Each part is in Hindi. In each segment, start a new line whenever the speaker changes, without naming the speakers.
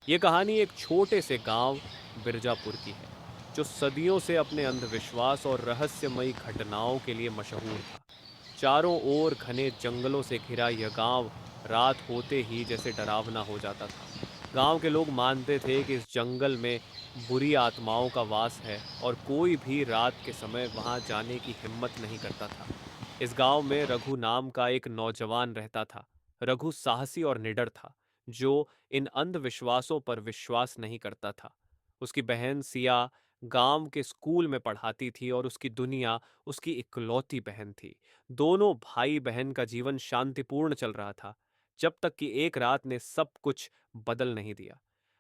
ये कहानी एक छोटे से गांव बिरजापुर की है, जो सदियों से अपने अंधविश्वास और रहस्यमयी घटनाओं के लिए मशहूर था। चारों ओर घने जंगलों से घिरा यह गांव रात होते ही जैसे डरावना हो जाता था। गांव के लोग मानते थे कि इस जंगल में बुरी आत्माओं का वास है और कोई भी रात के समय वहां जाने की हिम्मत नहीं करता था। इस गांव में रघु नाम का एक नौजवान रहता था। रघु साहसी और निडर था, जो इन अंधविश्वासों पर विश्वास नहीं करता था। उसकी बहन सिया गांव के स्कूल में पढ़ाती थी और उसकी दुनिया उसकी इकलौती बहन थी। दोनों भाई बहन का जीवन शांतिपूर्ण चल रहा था, जब तक कि एक रात ने सब कुछ बदल नहीं दिया।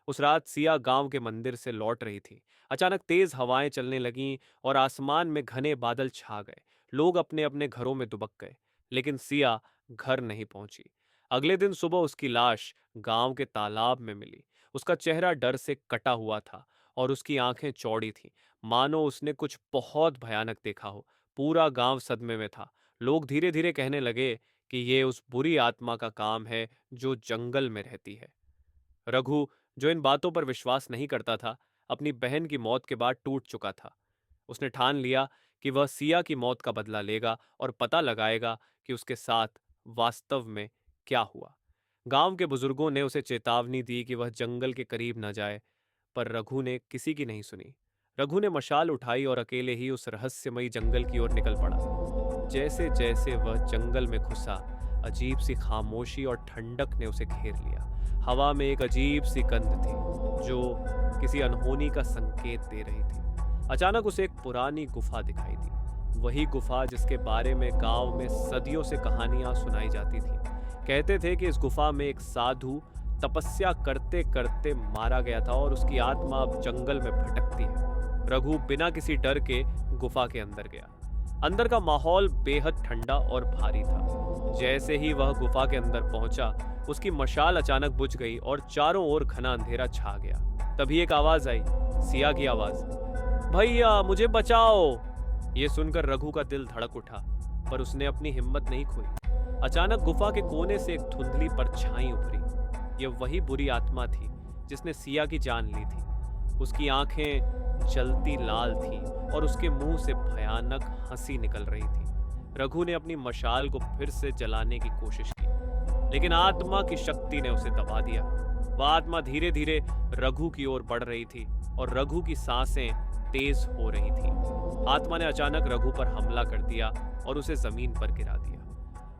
उस रात सिया गांव के मंदिर से लौट रही थी। अचानक तेज हवाएं चलने लगीं और आसमान में घने बादल छा गए। लोग अपने अपने घरों में दुबक गए, लेकिन सिया घर नहीं पहुंची। अगले दिन सुबह उसकी लाश गांव के तालाब में मिली। उसका चेहरा डर से कटा हुआ था और उसकी आंखें चौड़ी थीं, मानो उसने कुछ बहुत भयानक देखा हो। पूरा गांव सदमे में था। लोग धीरे धीरे कहने लगे कि ये उस बुरी आत्मा का काम है जो जंगल में रहती है। रघु, जो इन बातों पर विश्वास नहीं करता था, अपनी बहन की मौत के बाद टूट चुका था। उसने ठान लिया कि वह सिया की मौत का बदला लेगा और पता लगाएगा कि उसके साथ वास्तव में क्या हुआ। गांव के बुजुर्गों ने उसे चेतावनी दी कि वह जंगल के करीब न जाए, पर रघु ने किसी की नहीं सुनी। रघु ने मशाल उठाई और अकेले ही उस रहस्यमयी जंगल की ओर निकल पड़ा। जैसे जैसे वह जंगल में घुसा, अजीब सी खामोशी और ठंडक ने उसे घेर लिया। हवा में एक अजीब सी गंध थी, जो किसी अनहोनी का संकेत दे रही थी। अचानक उसे एक पुरानी गुफा दिखाई दी, वही गुफा जिसके बारे में गांव में सदियों से कहानियां सुनाई जाती थी। कहते थे कि इस गुफा में एक साधु तपस्या करते करते मारा गया था और उसकी आत्मा अब जंगल में भटकती है। रघु बिना किसी डर के गुफा के अंदर गया। अंदर का माहौल बेहद ठंडा और भारी था। जैसे ही वह गुफा के अंदर पहुंचा, उसकी मशाल अचानक बुझ गई और चारों ओर घना अंधेरा छा गया। तभी एक आवाज आई, सिया की आवाज। भैया, मुझे बचाओ! ये सुनकर रघु का दिल धड़क उठा, पर उसने अपनी हिम्मत नहीं खोई। अचानक गुफा के कोने से एक धुंधली परछाई उभरी। यह वही बुरी आत्मा थी जिसने सिया की जान ली थी। उसकी आंखें जलती लाल थीं और उसके मुंह से भयानक हंसी निकल रही थी। रघु ने अपनी मशाल को फिर से जलाने की कोशिश की, लेकिन आत्मा की शक्ति ने उसे दबा दिया। वह आत्मा धीरे धीरे रघु की ओर बढ़ रही थी और रघु की सांसें तेज हो रही थीं। आत्मा ने अचानक रघु पर हमला कर दिया और उसे जमीन पर गिरा दिया।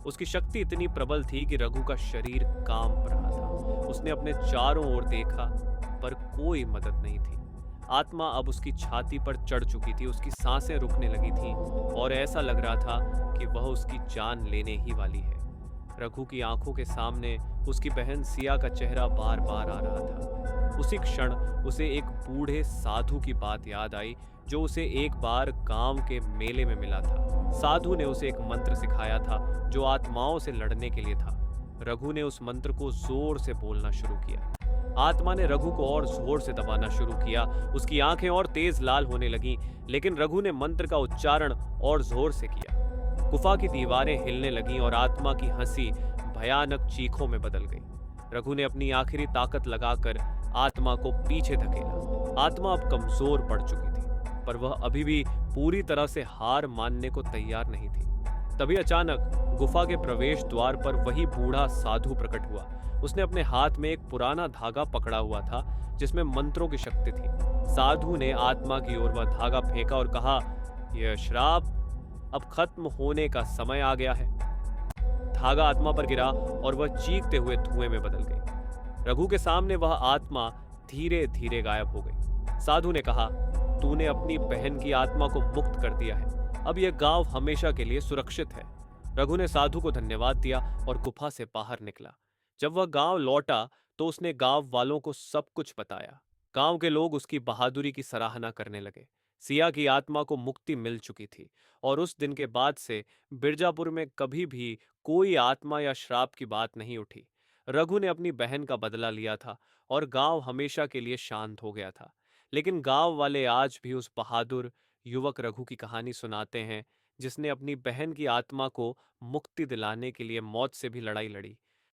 उसकी शक्ति इतनी प्रबल थी कि रघु का शरीर कांप रहा था। उसने अपने चारों ओर देखा, पर कोई मदद नहीं थी। आत्मा अब उसकी छाती पर चढ़ चुकी थी, उसकी सांसें रुकने लगी थीं और ऐसा लग रहा था कि वह उसकी जान लेने ही वाली है। रघु की आंखों के सामने उसकी बहन सिया का चेहरा बार बार आ रहा था। उसी क्षण उसे एक बूढ़े साधु की बात याद आई, जो उसे एक बार गांव के मेले में मिला था। साधु ने उसे एक मंत्र सिखाया था जो आत्माओं से लड़ने के लिए था। रघु ने उस मंत्र को जोर से बोलना शुरू किया। आत्मा ने रघु को और जोर से दबाना शुरू किया। उसकी आंखें और तेज लाल होने लगीं, लेकिन रघु ने मंत्र का उच्चारण और जोर से किया। गुफा की दीवारें हिलने लगीं और आत्मा की हंसी भयानक चीखों में बदल गई। रघु ने अपनी आखिरी ताकत लगाकर आत्मा को पीछे धकेला। आत्मा अब कमजोर पड़ चुकी थी, पर वह अभी भी पूरी तरह से हार मानने को तैयार नहीं थी। तभी अचानक गुफा के प्रवेश द्वार पर वही बूढ़ा साधु प्रकट हुआ। उसने अपने हाथ में एक पुराना धागा पकड़ा हुआ था, जिसमें मंत्रों की शक्ति थी। साधु ने आत्मा की ओर वह धागा फेंका और कहा, यह श्राप अब खत्म होने का समय आ गया है। धागा आत्मा पर गिरा और वह चीखते हुए धुएं में बदल गई। रघु के सामने वह आत्मा धीरे धीरे गायब हो गई। साधु ने कहा, तूने अपनी बहन की आत्मा को मुक्त कर दिया है। अब यह गांव हमेशा के लिए सुरक्षित है। रघु ने साधु को धन्यवाद दिया और गुफा से बाहर निकला। जब वह गांव लौटा, तो उसने गांव वालों को सब कुछ बताया। गांव के लोग उसकी बहादुरी की सराहना करने लगे। सिया की आत्मा को मुक्ति मिल चुकी थी और उस दिन के बाद से बिरजापुर में कभी भी कोई आत्मा या श्राप की बात नहीं उठी। रघु ने अपनी बहन का बदला लिया था और गांव हमेशा के लिए शांत हो गया था। लेकिन गांव वाले आज भी उस बहादुर युवक रघु की कहानी सुनाते हैं, जिसने अपनी बहन की आत्मा को मुक्ति दिलाने के लिए मौत से भी लड़ाई लड़ी।